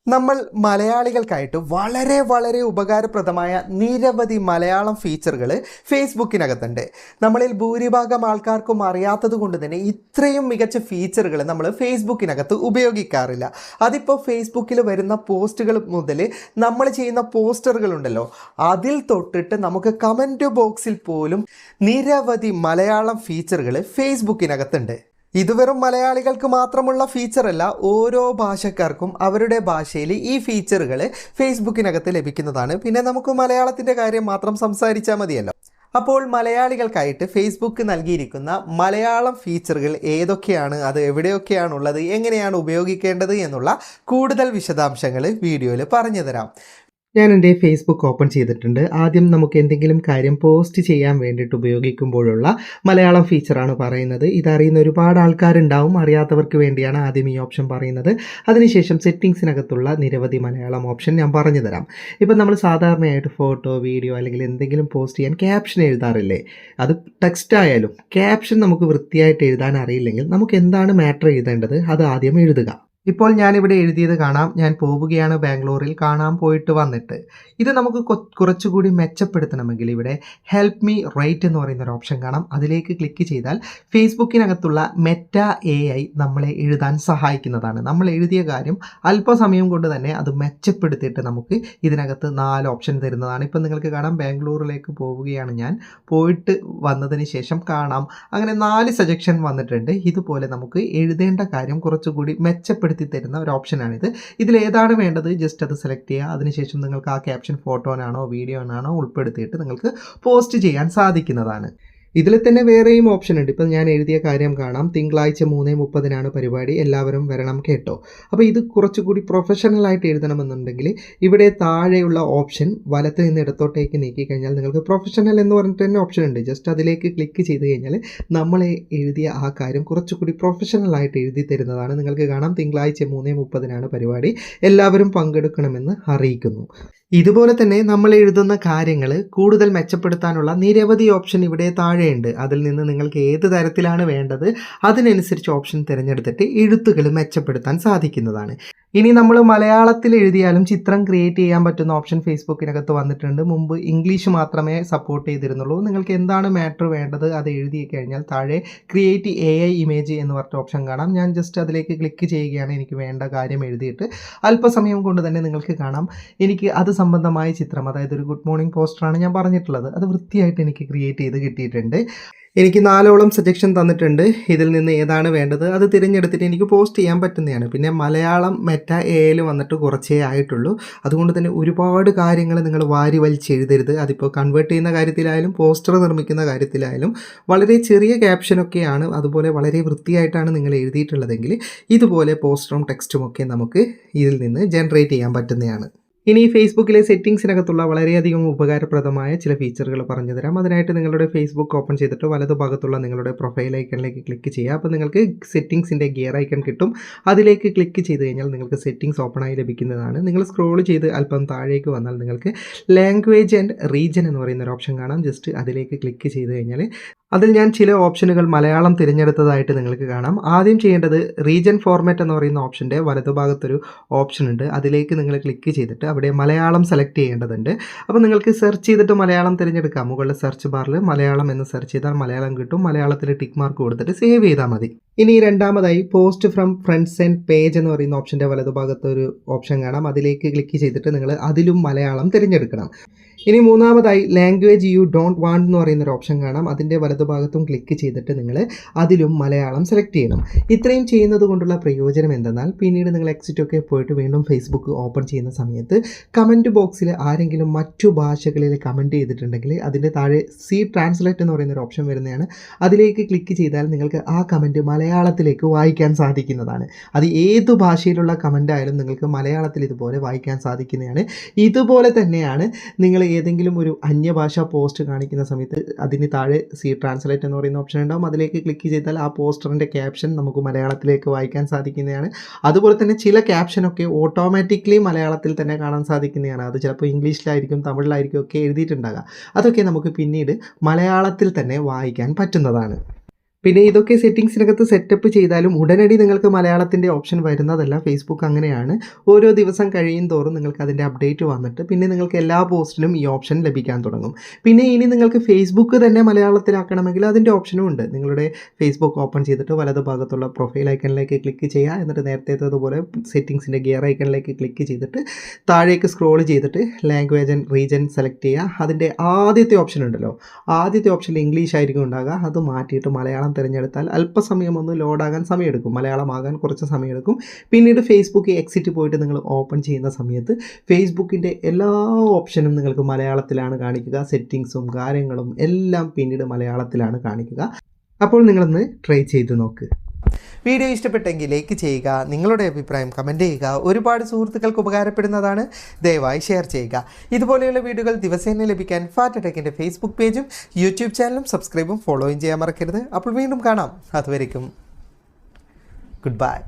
നമ്മൾ മലയാളികൾക്കായിട്ട് വളരെ വളരെ ഉപകാരപ്രദമായ നിരവധി മലയാളം ഫീച്ചറുകൾ ഫേസ്ബുക്കിനകത്തുണ്ട്. നമ്മളിൽ ഭൂരിഭാഗം ആൾക്കാർക്കും അറിയാത്തത് കൊണ്ട് തന്നെ ഇത്രയും മികച്ച ഫീച്ചറുകൾ നമ്മൾ ഫേസ്ബുക്കിനകത്ത് ഉപയോഗിക്കാറില്ല. അതിപ്പോൾ ഫേസ്ബുക്കിൽ വരുന്ന പോസ്റ്റുകൾ മുതൽ നമ്മൾ ചെയ്യുന്ന പോസ്റ്ററുകളുണ്ടല്ലോ, അതിൽ തൊട്ടിട്ട് നമുക്ക് കമൻറ്റ് ബോക്സിൽ പോലും നിരവധി മലയാളം ഫീച്ചറുകൾ ഫേസ്ബുക്കിനകത്തുണ്ട്. ഇത് വെറും മലയാളികൾക്ക് മാത്രമുള്ള ഫീച്ചറല്ല, ഓരോ ഭാഷക്കാർക്കും അവരുടെ ഭാഷയിൽ ഈ ഫീച്ചറുകൾ ഫേസ്ബുക്കിനകത്ത് ലഭിക്കുന്നതാണ്. പിന്നെ നമുക്ക് മലയാളത്തിൻ്റെ കാര്യം മാത്രം സംസാരിച്ചാൽ മതിയല്ലോ. അപ്പോൾ മലയാളികൾക്കായിട്ട് ഫേസ്ബുക്ക് നൽകിയിരിക്കുന്ന മലയാളം ഫീച്ചറുകൾ ഏതൊക്കെയാണ്, അത് എവിടെയൊക്കെയാണുള്ളത്, എങ്ങനെയാണ് ഉപയോഗിക്കേണ്ടത് എന്നുള്ള കൂടുതൽ വിശദാംശങ്ങൾ വീഡിയോയിൽ പറഞ്ഞു തരാം. ഞാൻ എൻ്റെ ഫേസ്ബുക്ക് ഓപ്പൺ ചെയ്തിട്ടുണ്ട്. ആദ്യം നമുക്ക് എന്തെങ്കിലും കാര്യം പോസ്റ്റ് ചെയ്യാൻ വേണ്ടിയിട്ട് ഉപയോഗിക്കുമ്പോഴുള്ള മലയാളം ഫീച്ചറാണ് പറയുന്നത്. ഇതറിയുന്ന ഒരുപാട് ആൾക്കാരുണ്ടാവും, അറിയാത്തവർക്ക് വേണ്ടിയാണ് ആദ്യം ഈ ഓപ്ഷൻ പറയുന്നത്. അതിനുശേഷം സെറ്റിങ്സിനകത്തുള്ള നിരവധി മലയാളം ഓപ്ഷൻ ഞാൻ പറഞ്ഞു തരാം. ഇപ്പം നമ്മൾ സാധാരണയായിട്ട് ഫോട്ടോ, വീഡിയോ അല്ലെങ്കിൽ എന്തെങ്കിലും പോസ്റ്റ് ചെയ്യാൻ ക്യാപ്ഷൻ എഴുതാറില്ലേ? അത് ടെക്സ്റ്റ് ആയാലും ക്യാപ്ഷൻ നമുക്ക് വൃത്തിയായിട്ട് എഴുതാൻ അറിയില്ലെങ്കിൽ നമുക്ക് എന്താണ് മാറ്റർ എഴുതേണ്ടത് അത് ആദ്യം എഴുതുക. ഇപ്പോൾ ഞാനിവിടെ എഴുതിയത് കാണാം, ഞാൻ പോവുകയാണ് ബാംഗ്ലൂരിൽ, കാണാൻ പോയിട്ട് വന്നിട്ട്. ഇത് നമുക്ക് കുറച്ചുകൂടി മെച്ചപ്പെടുത്തണമെങ്കിൽ ഇവിടെ ഹെൽപ്പ് മീ റൈറ്റ് എന്ന് പറയുന്ന ഒരു ഓപ്ഷൻ കാണാം. അതിലേക്ക് ക്ലിക്ക് ചെയ്താൽ ഫേസ്ബുക്കിനകത്തുള്ള മെറ്റ AI നമ്മളെ എഴുതാൻ സഹായിക്കുന്നതാണ്. നമ്മൾ എഴുതിയ കാര്യം അല്പസമയം കൊണ്ട് തന്നെ അത് മെച്ചപ്പെടുത്തിയിട്ട് നമുക്ക് ഇതിനകത്ത് 4 ഓപ്ഷൻ തരുന്നതാണ്. ഇപ്പം നിങ്ങൾക്ക് കാണാം, ബാംഗ്ലൂരിലേക്ക് പോവുകയാണ് ഞാൻ, പോയിട്ട് വന്നതിന് ശേഷം കാണാം, അങ്ങനെ 4 സജഷൻ വന്നിട്ടുണ്ട്. ഇതുപോലെ നമുക്ക് എഴുതേണ്ട കാര്യം കുറച്ചുകൂടി മെച്ചപ്പെടുത്തി തരുന്ന ഒരു ഓപ്ഷനാണിത്. ഇതിലേതാണ് വേണ്ടത് ജസ്റ്റ് അത് സെലക്ട് ചെയ്യുക. അതിനുശേഷം നിങ്ങൾക്ക് ആ ക്യാപ്ഷൻ ഫോട്ടോനാണോ വീഡിയോനാണോ ഉൾപ്പെടുത്തിയിട്ട് നിങ്ങൾക്ക് പോസ്റ്റ് ചെയ്യാൻ സാധിക്കുന്നതാണ്. ഇതിൽ തന്നെ വേറെയും ഓപ്ഷൻ ഉണ്ട്. ഇപ്പം ഞാൻ എഴുതിയ കാര്യം കാണാം, തിങ്കളാഴ്ച 3:30 പരിപാടി, എല്ലാവരും വരണം കേട്ടോ. അപ്പോൾ ഇത് കുറച്ചുകൂടി പ്രൊഫഷണലായിട്ട് എഴുതണമെന്നുണ്ടെങ്കിൽ ഇവിടെ താഴെയുള്ള ഓപ്ഷൻ വലത്ത് നിന്ന് ഇടത്തോട്ടേക്ക് നീക്കി കഴിഞ്ഞാൽ നിങ്ങൾക്ക് പ്രൊഫഷണൽ എന്ന് പറഞ്ഞിട്ട് തന്നെ ഓപ്ഷൻ ഉണ്ട്. ജസ്റ്റ് അതിലേക്ക് ക്ലിക്ക് ചെയ്ത് കഴിഞ്ഞാൽ നമ്മളെ എഴുതിയ ആ കാര്യം കുറച്ചുകൂടി പ്രൊഫഷണലായിട്ട് എഴുതി തരുന്നതാണ്. നിങ്ങൾക്ക് കാണാം, തിങ്കളാഴ്ച 3:30 പരിപാടി, എല്ലാവരും പങ്കെടുക്കണമെന്ന് അറിയിക്കുന്നു. ഇതുപോലെ തന്നെ നമ്മൾ എഴുതുന്ന കാര്യങ്ങൾ കൂടുതൽ മെച്ചപ്പെടുത്താനുള്ള നിരവധി ഓപ്ഷൻ ഇവിടെ താഴെയുണ്ട്. അതിൽ നിന്ന് നിങ്ങൾക്ക് ഏത് തരത്തിലാണ് വേണ്ടത് അതിനനുസരിച്ച് ഓപ്ഷൻ തിരഞ്ഞെടുത്തിട്ട് എഴുത്തുകൾ മെച്ചപ്പെടുത്താൻ സാധിക്കുന്നതാണ്. ഇനി നമ്മൾ മലയാളത്തിൽ എഴുതിയാലും ചിത്രം ക്രിയേറ്റ് ചെയ്യാൻ പറ്റുന്ന ഓപ്ഷൻ ഫേസ്ബുക്കിനകത്ത് വന്നിട്ടുണ്ട്. മുമ്പ് ഇംഗ്ലീഷ് മാത്രമേ സപ്പോർട്ട് ചെയ്തിരുന്നുള്ളൂ. നിങ്ങൾക്ക് എന്താണ് മാറ്റർ വേണ്ടത് അത് എഴുതി കഴിഞ്ഞാൽ താഴെ ക്രിയേറ്റ് AI ഇമേജ് എന്ന് പറഞ്ഞ ഓപ്ഷൻ കാണാം. ഞാൻ ജസ്റ്റ് അതിലേക്ക് ക്ലിക്ക് ചെയ്യുകയാണ്. എനിക്ക് വേണ്ട കാര്യം എഴുതിയിട്ട് അല്പസമയം കൊണ്ട് തന്നെ നിങ്ങൾക്ക് കാണാം, എനിക്ക് അത് സംബന്ധമായ ചിത്രം, അതായത് ഒരു ഗുഡ് മോർണിംഗ് പോസ്റ്ററാണ് ഞാൻ പറഞ്ഞിട്ടുള്ളത്, അത് വൃത്തിയായിട്ട് എനിക്ക് ക്രിയേറ്റ് ചെയ്ത് കിട്ടിയിട്ടുണ്ട്. എനിക്ക് 4ഓളം സജഷൻ തന്നിട്ടുണ്ട്. ഇതിൽ നിന്ന് ഏതാണ് വേണ്ടത് അത് തിരഞ്ഞെടുത്തിട്ട് എനിക്ക് പോസ്റ്റ് ചെയ്യാൻ പറ്റുന്നതാണ്. പിന്നെ മലയാളം മെറ്റ AI വന്നിട്ട് കുറച്ചേ ആയിട്ടുള്ളൂ. അതുകൊണ്ട് തന്നെ ഒരുപാട് കാര്യങ്ങൾ നിങ്ങൾ വാരി വലിച്ചെഴുതരുത്. അതിപ്പോൾ കൺവേർട്ട് ചെയ്യുന്ന കാര്യത്തിലായാലും പോസ്റ്റർ നിർമ്മിക്കുന്ന കാര്യത്തിലായാലും വളരെ ചെറിയ ക്യാപ്ഷനൊക്കെയാണ്, അതുപോലെ വളരെ വൃത്തിയായിട്ടാണ് നിങ്ങൾ എഴുതിയിട്ടുള്ളതെങ്കിൽ ഇതുപോലെ പോസ്റ്ററും ടെക്സ്റ്റും ഒക്കെ നമുക്ക് ഇതിൽ നിന്ന് ജനറേറ്റ് ചെയ്യാൻ പറ്റുന്നതാണ്. ഇനി ഫേസ്ബുക്കിലെ സെറ്റിങ്സിനകത്തുള്ള വളരെയധികം ഉപകാരപ്രദമായ ചില ഫീച്ചറുകൾ പറഞ്ഞു തരാം. അതിനായിട്ട് നിങ്ങളുടെ ഫേസ്ബുക്ക് ഓപ്പൺ ചെയ്തിട്ട് വലതുഭാഗത്തുള്ള നിങ്ങളുടെ പ്രൊഫൈൽ ഐക്കണിലേക്ക് ക്ലിക്ക് ചെയ്യുക. അപ്പോൾ നിങ്ങൾക്ക് സെറ്റിങ്സിൻ്റെ ഗിയർ ഐക്കൺ കിട്ടും. അതിലേക്ക് ക്ലിക്ക് ചെയ്ത് കഴിഞ്ഞാൽ നിങ്ങൾക്ക് സെറ്റിങ്സ് ഓപ്പണായി ലഭിക്കുന്നതാണ്. നിങ്ങൾ സ്ക്രോൾ ചെയ്ത് അല്പം താഴേക്ക് വന്നാൽ നിങ്ങൾക്ക് ലാംഗ്വേജ് ആൻഡ് റീജിയൻ എന്ന് പറയുന്ന ഒരു ഓപ്ഷൻ കാണാം. ജസ്റ്റ് അതിലേക്ക് ക്ലിക്ക് ചെയ്ത് കഴിഞ്ഞാൽ അതിൽ ഞാൻ ചില ഓപ്ഷനുകൾ മലയാളം തിരഞ്ഞെടുത്തതായിട്ട് നിങ്ങൾക്ക് കാണാം. ആദ്യം ചെയ്യേണ്ടത് റീജിയൻ ഫോർമാറ്റ് എന്ന് പറയുന്ന ഓപ്ഷൻ്റെ വലതുഭാഗത്തൊരു ഓപ്ഷൻ ഉണ്ട്. അതിലേക്ക് നിങ്ങൾ ക്ലിക്ക് ചെയ്തിട്ട് അവിടെ മലയാളം സെലക്ട് ചെയ്യേണ്ടതുണ്ട്. അപ്പോൾ നിങ്ങൾക്ക് സെർച്ച് ചെയ്തിട്ട് മലയാളം തിരഞ്ഞെടുക്കാം. മുകളിലെ സെർച്ച് ബാറിൽ മലയാളം എന്ന് സെർച്ച് ചെയ്താൽ മലയാളം കിട്ടും. മലയാളത്തിൽ ടിക്ക് മാർക്ക് കൊടുത്തിട്ട് സേവ് ചെയ്താൽ മതി. ഇനി രണ്ടാമതായി post from friends and page എന്ന് പറയുന്ന ഓപ്ഷൻ്റെ വലതുഭാഗത്തൊരു ഓപ്ഷൻ കാണാം. അതിലേക്ക് ക്ലിക്ക് ചെയ്തിട്ട് നിങ്ങൾ അതിലും മലയാളം തിരഞ്ഞെടുക്കണം. ഇനി മൂന്നാമതായി ലാംഗ്വേജ് യു ഡോണ്ട് വാണ്ട് എന്ന് പറയുന്നൊരു ഓപ്ഷൻ കാണാം. അതിൻ്റെ വലതുഭാഗത്തും ക്ലിക്ക് ചെയ്തിട്ട് നിങ്ങൾ അതിലും മലയാളം സെലക്ട് ചെയ്യണം. ഇത്രയും ചെയ്യുന്നത് കൊണ്ടുള്ള പ്രയോജനം എന്തെന്നാൽ പിന്നീട് നിങ്ങൾ എക്സിറ്റൊക്കെ പോയിട്ട് വീണ്ടും ഫേസ്ബുക്ക് ഓപ്പൺ ചെയ്യുന്ന സമയത്ത് കമൻറ്റ് ബോക്സിൽ ആരെങ്കിലും മറ്റു ഭാഷകളിൽ കമൻറ്റ് ചെയ്തിട്ടുണ്ടെങ്കിൽ അതിൻ്റെ താഴെ ട്രാൻസ്ലേറ്റ് എന്ന് പറയുന്നൊരു ഓപ്ഷൻ വരുന്നതാണ്. അതിലേക്ക് ക്ലിക്ക് ചെയ്താൽ നിങ്ങൾക്ക് ആ കമൻറ്റ് മലയാളത്തിലേക്ക് വായിക്കാൻ സാധിക്കുന്നതാണ്. അത് ഏതു ഭാഷയിലുള്ള കമൻ്റ് ആയാലും നിങ്ങൾക്ക് മലയാളത്തിൽ ഇതുപോലെ വായിക്കാൻ സാധിക്കുന്നതാണ്. ഇതുപോലെ തന്നെയാണ് നിങ്ങൾ ഏതെങ്കിലും ഒരു അന്യഭാഷാ പോസ്റ്റ് കാണിക്കുന്ന സമയത്ത് അതിന് താഴെ ട്രാൻസ്ലേറ്റ് എന്ന് പറയുന്ന ഓപ്ഷൻ ഉണ്ടാവും. അതിലേക്ക് ക്ലിക്ക് ചെയ്താൽ ആ പോസ്റ്ററിൻ്റെ ക്യാപ്ഷൻ നമുക്ക് മലയാളത്തിലേക്ക് വായിക്കാൻ സാധിക്കുന്നതാണ്. അതുപോലെ തന്നെ ചില ക്യാപ്ഷനൊക്കെ ഓട്ടോമാറ്റിക്കലി മലയാളത്തിൽ തന്നെ കാണാൻ സാധിക്കുന്നതാണ്. അത് ചിലപ്പോൾ ഇംഗ്ലീഷിലായിരിക്കും, തമിഴിലായിരിക്കും ഒക്കെ എഴുതിയിട്ടുണ്ടാകുക. അതൊക്കെ നമുക്ക് പിന്നീട് മലയാളത്തിൽ തന്നെ വായിക്കാൻ പറ്റുന്നതാണ്. പിന്നെ ഇതൊക്കെ സെറ്റിങ്സിനകത്ത് സെറ്റപ്പ് ചെയ്താലും ഉടനടി നിങ്ങൾക്ക് മലയാളത്തിൻ്റെ ഓപ്ഷൻ വരുന്നതല്ല. ഫേസ്ബുക്ക് അങ്ങനെയാണ്. ഓരോ ദിവസം കഴിയും തോറും നിങ്ങൾക്ക് അതിൻ്റെ അപ്ഡേറ്റ് വന്നിട്ട് പിന്നെ നിങ്ങൾക്ക് എല്ലാ പോസ്റ്റിലും ഈ ഓപ്ഷൻ ലഭിക്കാൻ തുടങ്ങും. പിന്നെ ഇനി നിങ്ങൾക്ക് ഫേസ്ബുക്ക് തന്നെ മലയാളത്തിലാക്കണമെങ്കിൽ അതിൻ്റെ ഓപ്ഷനും ഉണ്ട്. നിങ്ങളുടെ ഫേസ്ബുക്ക് ഓപ്പൺ ചെയ്തിട്ട് വലതു ഭാഗത്തുള്ള പ്രൊഫൈൽ ഐക്കണിലേക്ക് ക്ലിക്ക് ചെയ്യുക. എന്നിട്ട് നേരത്തേതുപോലെ സെറ്റിങ്സിൻ്റെ ഗിയർ ഐക്കണിലേക്ക് ക്ലിക്ക് ചെയ്തിട്ട് താഴേക്ക് സ്ക്രോൾ ചെയ്തിട്ട് ലാംഗ്വേജ് ആൻഡ് റീജൻ സെലക്ട് ചെയ്യുക. അതിൻ്റെ ആദ്യത്തെ ഓപ്ഷൻ ഉണ്ടല്ലോ, ആദ്യത്തെ ഓപ്ഷനിൽ ഇംഗ്ലീഷ് ആയിരിക്കും ഉണ്ടാകുക. അത് മാറ്റിയിട്ട് മലയാളം തിരഞ്ഞെടുത്താൽ അല്പസമയം ഒന്ന് ലോഡാകാൻ സമയമെടുക്കും, മലയാളമാകാൻ കുറച്ച് സമയമെടുക്കും. പിന്നീട് ഫേസ്ബുക്ക് എക്സിറ്റ് പോയിട്ട് നിങ്ങൾ ഓപ്പൺ ചെയ്യുന്ന സമയത്ത് ഫേസ്ബുക്കിൻ്റെ എല്ലാ ഓപ്ഷനും നിങ്ങൾക്ക് മലയാളത്തിലാണ് കാണിക്കുക. സെറ്റിങ്സും കാര്യങ്ങളും എല്ലാം പിന്നീട് മലയാളത്തിലാണ് കാണിക്കുക. അപ്പോൾ നിങ്ങളൊന്ന് ട്രൈ ചെയ്ത് നോക്ക്. വീഡിയോ ഇഷ്ടപ്പെട്ടെങ്കിൽ ലൈക്ക് ചെയ്യുക, നിങ്ങളുടെ അഭിപ്രായം കമൻറ്റ് ചെയ്യുക. ഒരുപാട് സുഹൃത്തുക്കൾക്ക് ഉപകാരപ്പെടുന്നതാണ്, ദയവായി ഷെയർ ചെയ്യുക. ഇതുപോലെയുള്ള വീഡിയോകൾ ദിവസേന ലഭിക്കാൻ ഫാറ്റ് ടെക്കിൻ്റെ ഫേസ്ബുക്ക് പേജും യൂട്യൂബ് ചാനലും സബ്സ്ക്രൈബും ഫോളോയും ചെയ്യാൻ മറക്കരുത്. അപ്പോൾ വീണ്ടും കാണാം. അതുവരേക്കും ഗുഡ് ബൈ.